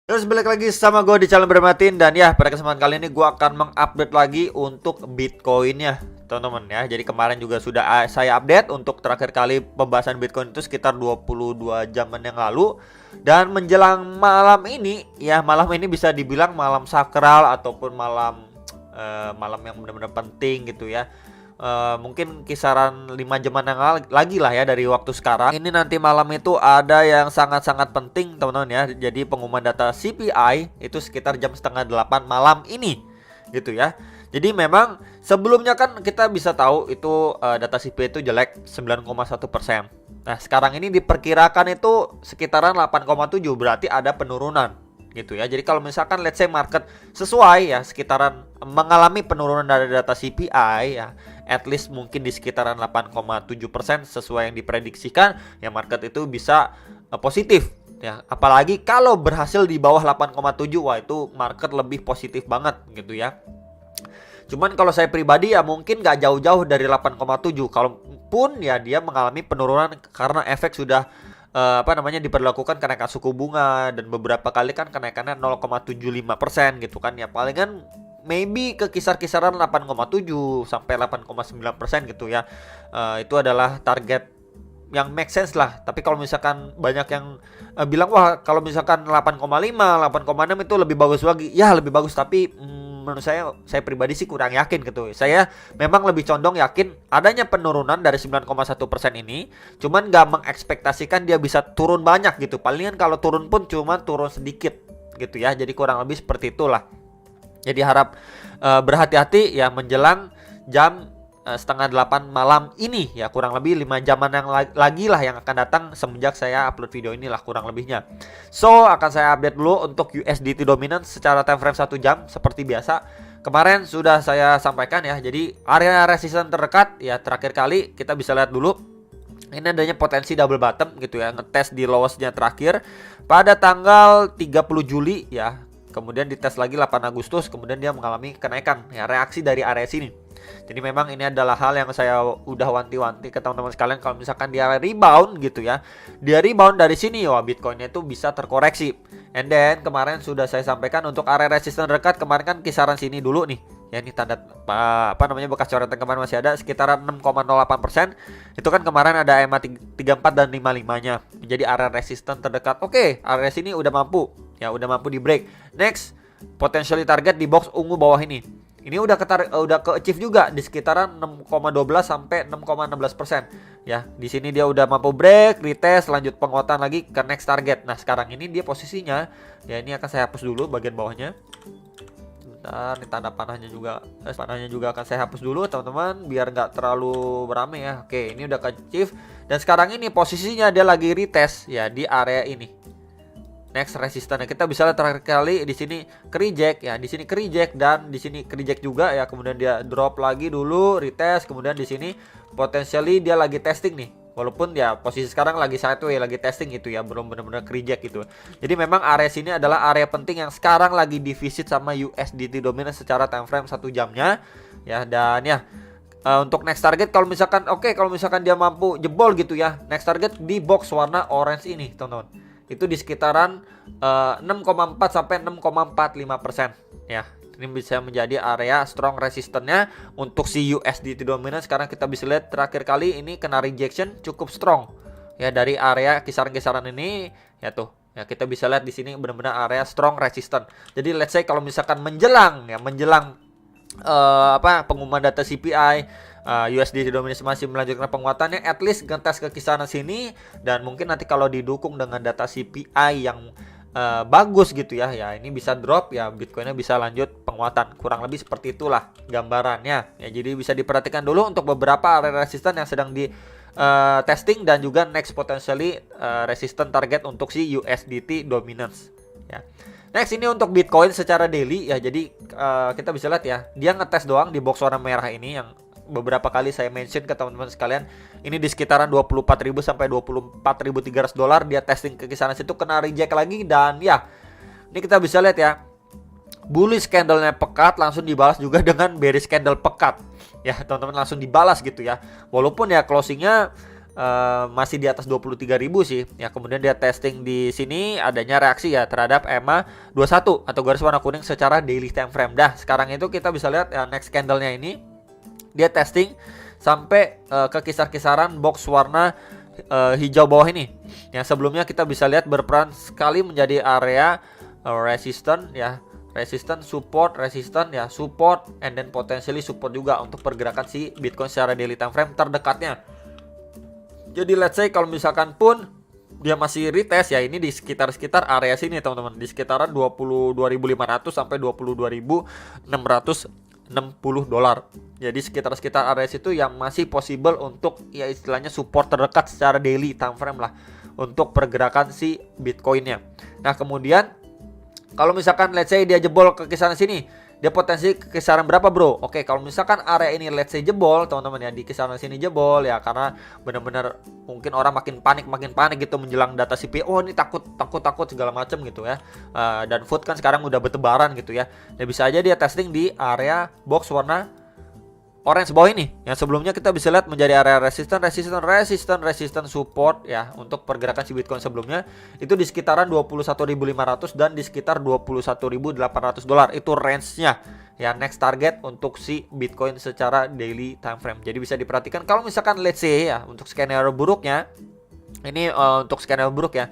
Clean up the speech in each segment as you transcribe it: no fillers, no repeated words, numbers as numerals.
Terus balik lagi sama gue di channel Bermatin. Dan ya, pada kesempatan kali ini gue akan mengupdate lagi untuk Bitcoin-nya, teman-teman ya. Jadi kemarin juga sudah saya update untuk terakhir kali pembahasan Bitcoin itu sekitar 22 jaman yang lalu. Dan menjelang malam ini, ya malam ini bisa dibilang malam sakral ataupun malam yang benar-benar penting gitu ya. Mungkin kisaran 5 jaman yang lagi lah ya dari waktu sekarang. Ini nanti malam itu ada yang sangat-sangat penting teman-teman ya. Jadi pengumuman data CPI itu sekitar jam setengah 8 malam ini gitu ya. Jadi memang sebelumnya kan kita bisa tahu itu data CPI itu jelek 9,1%. Nah sekarang ini diperkirakan itu sekitaran 8,7, berarti ada penurunan gitu ya. Jadi kalau misalkan let's say market sesuai ya sekitaran mengalami penurunan dari data CPI ya, at least mungkin di sekitaran 8,7% sesuai yang diprediksikan ya, market itu bisa positif ya. Apalagi kalau berhasil di bawah 8,7, wah itu market lebih positif banget gitu ya. Cuman kalau saya pribadi ya mungkin nggak jauh-jauh dari 8,7. Kalaupun ya dia mengalami penurunan karena efek sudah diberlakukan kenaikan suku bunga, dan beberapa kali kan kenaikannya 0,75% gitu kan ya, palingan maybe ke kisar-kisaran 8,7 sampai 8,9% gitu ya. Itu adalah target yang make sense lah. Tapi kalau misalkan banyak yang bilang wah kalau misalkan 8,5, 8,6 itu lebih bagus lagi. Ya lebih bagus, tapi menurut saya pribadi sih kurang yakin gitu. Saya memang lebih condong yakin adanya penurunan dari 9,1% ini. Cuman gak mengekspektasikan dia bisa turun banyak gitu. Palingan kalau turun pun cuma turun sedikit gitu ya. Jadi kurang lebih seperti itulah. Jadi harap berhati-hati ya menjelang jam setengah 8 malam ini ya, kurang lebih 5 jaman yang lagi lah yang akan datang semenjak saya upload video inilah kurang lebihnya. So akan saya update dulu untuk USDT dominance secara time frame 1 jam seperti biasa. Kemarin sudah saya sampaikan ya, jadi area resistance terdekat ya terakhir kali kita bisa lihat dulu. Ini adanya potensi double bottom gitu ya, ngetes di lowestnya terakhir pada tanggal 30 Juli ya. Kemudian dites lagi 8 Agustus, kemudian dia mengalami kenaikan ya, reaksi dari area sini. Jadi memang ini adalah hal yang saya udah wanti-wanti ke teman-teman sekalian, kalau misalkan dia rebound gitu ya. Dia rebound dari sini wah Bitcoinnya itu bisa terkoreksi. And then kemarin sudah saya sampaikan untuk area resistance dekat kemarin kan kisaran sini dulu nih. Ya ini tanda bekas coretan kemarin masih ada sekitaran 6,08%. Itu kan kemarin ada EMA 34 dan 55-nya. Jadi area resistance terdekat. Oke, area sini udah mampu. Ya udah mampu di break. Next, potentially target di box ungu bawah ini. Ini udah ke-achieve juga di sekitaran 6,12 sampai 6,16%. Ya, di sini dia udah mampu break, retest, lanjut penguatan lagi ke next target. Nah, sekarang ini dia posisinya ya ini akan saya hapus dulu bagian bawahnya. Bentar, ini tanda panahnya juga akan saya hapus dulu teman-teman biar nggak terlalu beramai ya. Oke, ini udah ke-achieve dan sekarang ini posisinya dia lagi retest ya di area ini. Next resistance kita bisa lihat terakhir kali di sini ke reject ya, di sini ke reject dan di sini ke reject juga ya. Kemudian dia drop lagi dulu, retest, kemudian di sini potentially dia lagi testing nih. Walaupun ya posisi sekarang lagi sideways, lagi testing gitu ya, belum benar-benar ke reject gitu. Jadi memang area sini adalah area penting yang sekarang lagi divisit sama USDT dominance secara time frame 1 jamnya ya. Dan ya untuk next target kalau misalkan kalau misalkan dia mampu jebol gitu ya, next target di box warna orange ini teman-teman, itu di sekitaran 6,4 sampai 6,45% ya. Ini bisa menjadi area strong resistance-nya untuk si USDT dominance. Sekarang kita bisa lihat terakhir kali ini kena rejection cukup strong ya dari area kisaran-kisaran ini ya tuh. Ya kita bisa lihat di sini benar-benar area strong resistance. Jadi let's say kalau misalkan menjelang pengumuman data CPI, USDT dominance masih melanjutkan penguatannya, at least ngetes ke kisaran sini, dan mungkin nanti kalau didukung dengan data CPI yang bagus gitu ya, ya ini bisa drop ya, Bitcoinnya bisa lanjut penguatan. Kurang lebih seperti itulah gambarannya ya. Jadi bisa diperhatikan dulu untuk beberapa area resistance yang sedang di testing dan juga next potentially resistance target untuk si USDT dominance ya. Next ini untuk Bitcoin secara daily ya. Jadi kita bisa lihat ya, dia ngetes doang di box warna merah ini yang beberapa kali saya mention ke teman-teman sekalian. Ini di sekitaran 24.000 sampai 24.300 dolar dia testing ke kisaran situ, kena reject lagi. Dan ya ini kita bisa lihat ya, bullish candle-nya pekat langsung dibalas juga dengan bearish candle pekat ya teman-teman, langsung dibalas gitu ya. Walaupun ya closingnya masih di atas 23.000 sih. Ya, kemudian dia testing di sini adanya reaksi ya terhadap EMA 21 atau garis warna kuning secara daily time frame. Dah, sekarang itu kita bisa lihat ya, next candle-nya ini dia testing sampai ke kisar-kisaran box warna hijau bawah ini. Yang sebelumnya kita bisa lihat berperan sekali menjadi area resistance ya. Resistance, support, resistance ya, support and then potentially support juga untuk pergerakan si Bitcoin secara daily time frame terdekatnya. Jadi let's say kalau misalkan pun dia masih retest ya, ini di sekitar area sini teman-teman, di sekitaran 22.500 sampai 22.660 dolar. Jadi sekitar area situ yang masih possible untuk ya istilahnya support terdekat secara daily time frame lah untuk pergerakan si Bitcoinnya. Nah, kemudian kalau misalkan let's say dia jebol ke kisaran sini, dia potensi ke kisaran berapa bro? Oke, kalau misalkan area ini let's say jebol teman-teman ya, di kisaran sini jebol ya, karena benar-benar mungkin orang makin panik gitu menjelang data CPI. Oh, ini takut segala macam gitu ya. Dan food kan sekarang udah bertebaran gitu ya. Ya bisa aja dia testing di area box warna orange bawah ini. Yang sebelumnya kita bisa lihat menjadi area resistance support ya untuk pergerakan si Bitcoin sebelumnya itu di sekitaran 21.500 dan di sekitar 21.800 dolar. Itu range-nya ya, next target untuk si Bitcoin secara daily time frame. Jadi bisa diperhatikan kalau misalkan let's say ya untuk skenario buruknya ini untuk skenario buruk ya.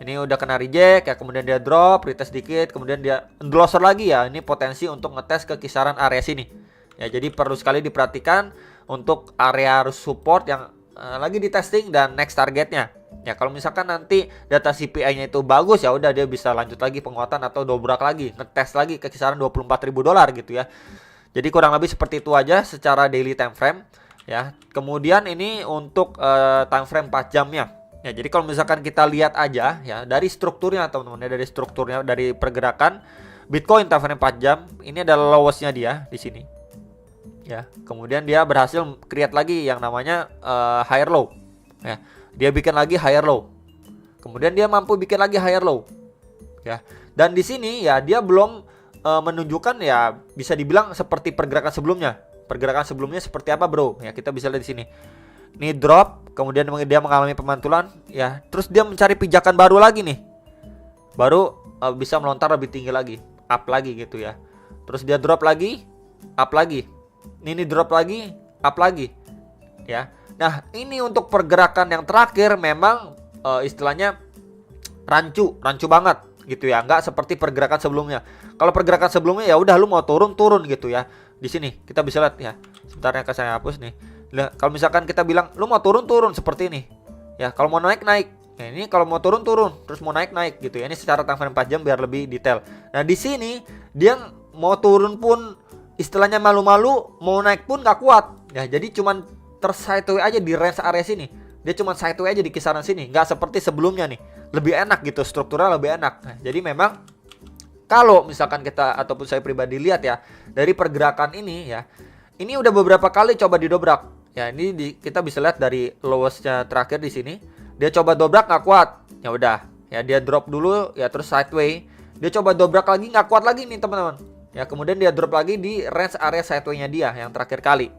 Ini udah kena reject ya, kemudian dia drop, retest dikit, kemudian dia endorser lagi ya. Ini potensi untuk ngetes ke kisaran area sini. Ya, jadi perlu sekali diperhatikan untuk area support yang lagi di testing dan next targetnya. Ya, kalau misalkan nanti data CPI-nya itu bagus ya udah dia bisa lanjut lagi penguatan atau dobrak lagi, ngetes lagi ke kisaran 24.000 dolar gitu ya. Jadi kurang lebih seperti itu aja secara daily time frame ya. Kemudian ini untuk time frame 4 jamnya. Ya, jadi kalau misalkan kita lihat aja ya dari strukturnya teman-teman, dari strukturnya dari pergerakan Bitcoin time frame 4 jam, ini adalah lowest-nya dia di sini. Ya, kemudian dia berhasil create lagi yang namanya higher low. Ya, dia bikin lagi higher low. Kemudian dia mampu bikin lagi higher low. Ya, dan di sini ya dia belum menunjukkan ya bisa dibilang seperti pergerakan sebelumnya. Pergerakan sebelumnya seperti apa, bro? Ya, kita bisa lihat di sini. Ini drop, kemudian dia mengalami pemantulan, ya. Terus dia mencari pijakan baru lagi nih. Baru bisa melontar lebih tinggi lagi, up lagi gitu ya. Terus dia drop lagi, up lagi. Ini drop lagi, up lagi, ya. Nah, ini untuk pergerakan yang terakhir memang istilahnya rancu banget gitu ya. Nggak seperti pergerakan sebelumnya. Kalau pergerakan sebelumnya ya udah lu mau turun gitu ya. Di sini kita bisa lihat ya. Sebentar ya, saya hapus nih. Nah, kalau misalkan kita bilang lu mau turun seperti ini. Ya, kalau mau naik. Nah, ini kalau mau turun, terus mau naik gitu ya. Ini secara time frame 4 jam biar lebih detail. Nah, di sini dia mau turun pun istilahnya malu-malu, mau naik pun gak kuat. Ya, jadi cuman tersideway aja di range area sini. Dia cuman sideway aja di kisaran sini, nggak seperti sebelumnya nih. Lebih enak gitu, strukturnya lebih enak. Nah, jadi memang kalau misalkan kita ataupun saya pribadi lihat ya, dari pergerakan ini ya, ini udah beberapa kali coba didobrak. Ya, ini kita bisa lihat dari lowest-nya terakhir di sini. Dia coba dobrak nggak kuat. Ya udah, ya dia drop dulu ya terus sideway. Dia coba dobrak lagi nggak kuat lagi nih, teman-teman. Ya, kemudian dia drop lagi di range area sideway-nya dia yang terakhir kali.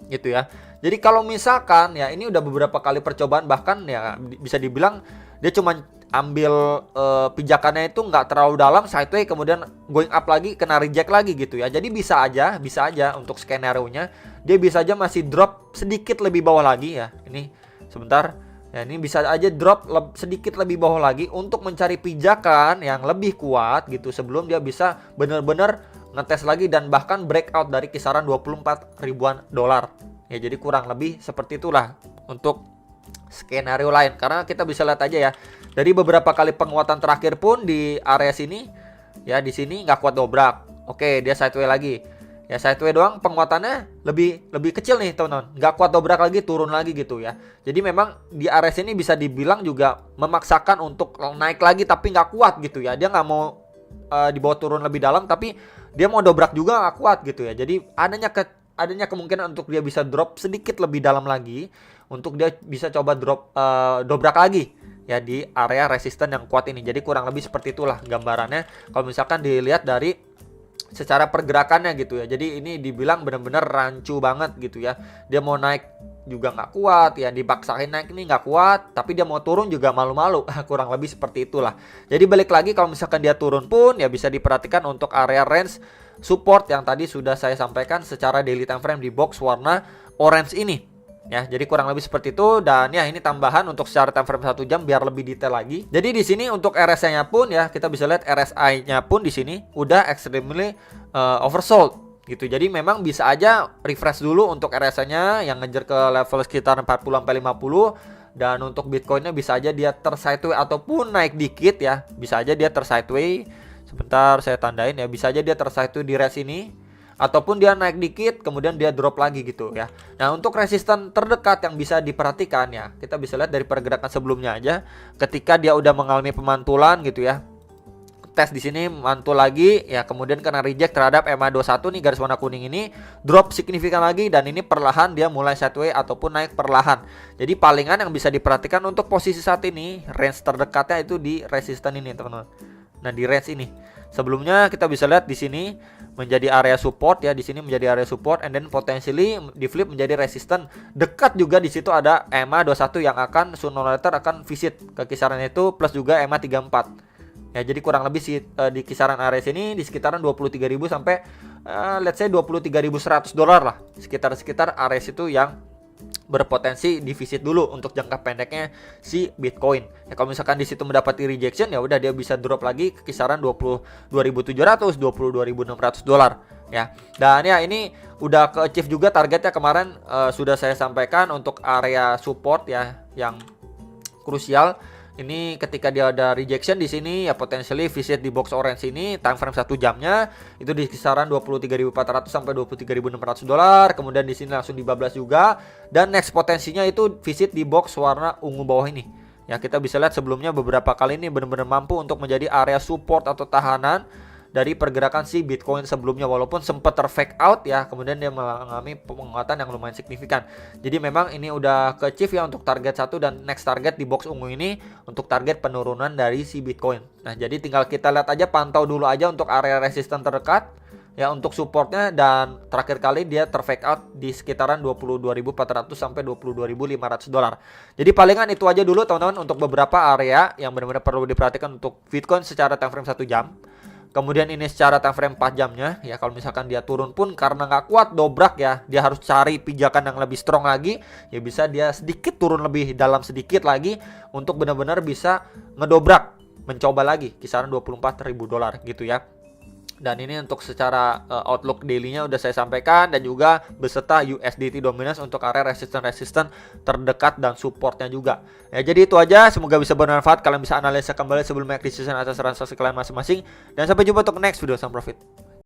Gitu ya. Jadi kalau misalkan ya ini udah beberapa kali percobaan, bahkan ya bisa dibilang dia cuma ambil pijakannya itu nggak terlalu dalam sideway, kemudian going up lagi kena reject lagi gitu ya. Jadi bisa aja untuk skenario-nya dia bisa aja masih drop sedikit lebih bawah lagi ya. Ini sebentar. Ya, ini bisa aja drop sedikit lebih bawah lagi untuk mencari pijakan yang lebih kuat gitu sebelum dia bisa benar-benar ngetes lagi dan bahkan breakout dari kisaran 24 ribuan dolar. Ya, jadi kurang lebih seperti itulah untuk skenario lain. Karena kita bisa lihat aja ya, dari beberapa kali penguatan terakhir pun di area sini ya, di sini nggak kuat dobrak. Oke, dia sideway lagi. Ya, sideway doang penguatannya lebih kecil nih, teman-teman. Nggak kuat dobrak lagi, turun lagi gitu ya. Jadi memang di area sini bisa dibilang juga memaksakan untuk naik lagi tapi nggak kuat gitu ya. Dia nggak mau dibawa turun lebih dalam, tapi dia mau dobrak juga nggak kuat gitu ya. Jadi adanya kemungkinan untuk dia bisa drop sedikit lebih dalam lagi, untuk dia bisa coba dobrak lagi ya di area resisten yang kuat ini. Jadi kurang lebih seperti itulah gambarannya kalau misalkan dilihat dari secara pergerakannya gitu ya. Jadi ini dibilang benar-benar rancu banget gitu ya. Dia mau naik juga nggak kuat ya, dipaksain naik ini nggak kuat, tapi dia mau turun juga malu-malu. Kurang lebih seperti itulah. Jadi balik lagi, kalau misalkan dia turun pun ya bisa diperhatikan untuk area range support yang tadi sudah saya sampaikan secara daily time frame di box warna orange ini. Ya, jadi kurang lebih seperti itu. Dan ya, ini tambahan untuk secara time frame 1 jam biar lebih detail lagi. Jadi di sini untuk RSI-nya pun ya, kita bisa lihat RSI-nya pun di sini udah extremely oversold gitu. Jadi memang bisa aja refresh dulu untuk RSI-nya yang ngejar ke level sekitar 40 sampai 50. Dan untuk Bitcoin-nya bisa aja dia tersideways ataupun naik dikit ya. Bisa aja dia tersideways. Sebentar saya tandain ya, bisa aja dia tersideways di range ini, ataupun dia naik dikit kemudian dia drop lagi gitu ya. Nah, untuk resisten terdekat yang bisa diperhatikan ya, kita bisa lihat dari pergerakan sebelumnya aja, ketika dia udah mengalami pemantulan gitu ya. Tes di sini mantul lagi ya, kemudian kena reject terhadap EMA21 nih, garis warna kuning ini drop signifikan lagi, dan ini perlahan dia mulai sideways ataupun naik perlahan. Jadi palingan yang bisa diperhatikan untuk posisi saat ini, range terdekatnya itu di resisten ini, teman-teman. Nah, di range ini. Sebelumnya kita bisa lihat di sini menjadi area support ya, di sini menjadi area support, and then potentially di flip menjadi resisten. Dekat juga di situ ada EMA21 yang akan sooner or later akan visit ke kisaran itu, plus juga EMA34. Ya, jadi kurang lebih di kisaran area sini di sekitaran 23.000 sampai let's say 23.100 dolar lah. Sekitar area situ yang berpotensi divisit dulu untuk jangka pendeknya si Bitcoin. Ya, kalau misalkan di situ mendapati rejection ya udah dia bisa drop lagi ke kisaran 22.700, 22.600 dolar ya. Dan ya ini udah ke achieve juga targetnya kemarin, sudah saya sampaikan untuk area support ya yang krusial. Ini ketika dia ada rejection di sini ya, potentially visit di box orange ini, time frame 1 jamnya itu di kisaran 23.400 sampai 23.600 dolar. Kemudian di sini langsung dibablas juga, dan next potensinya itu visit di box warna ungu bawah ini. Ya, kita bisa lihat sebelumnya beberapa kali ini benar-benar mampu untuk menjadi area support atau tahanan dari pergerakan si Bitcoin sebelumnya, walaupun sempat terfake out ya, kemudian dia mengalami penguatan yang lumayan signifikan. Jadi memang ini udah ke achieve ya untuk target 1, dan next target di box ungu ini untuk target penurunan dari si Bitcoin. Nah, jadi tinggal kita lihat aja, pantau dulu aja untuk area resisten terdekat ya untuk supportnya, dan terakhir kali dia terfake out di sekitaran 22.400 sampai 22.500 dolar. Jadi palingan itu aja dulu teman-teman untuk beberapa area yang benar-benar perlu diperhatikan untuk Bitcoin secara time frame 1 jam. Kemudian ini secara time frame 4 jamnya ya, kalau misalkan dia turun pun karena nggak kuat dobrak ya, dia harus cari pijakan yang lebih strong lagi ya, bisa dia sedikit turun lebih dalam sedikit lagi untuk benar-benar bisa ngedobrak, mencoba lagi kisaran 24.000 dolar gitu ya. Dan ini untuk secara outlook daily-nya udah saya sampaikan, dan juga beserta USDT dominance untuk area resisten terdekat dan supportnya juga. Ya, jadi itu aja, semoga bisa bermanfaat. Kalian bisa analisa kembali sebelum make decision atas transaksi kalian masing-masing. Dan sampai jumpa untuk next video, Sam Profit.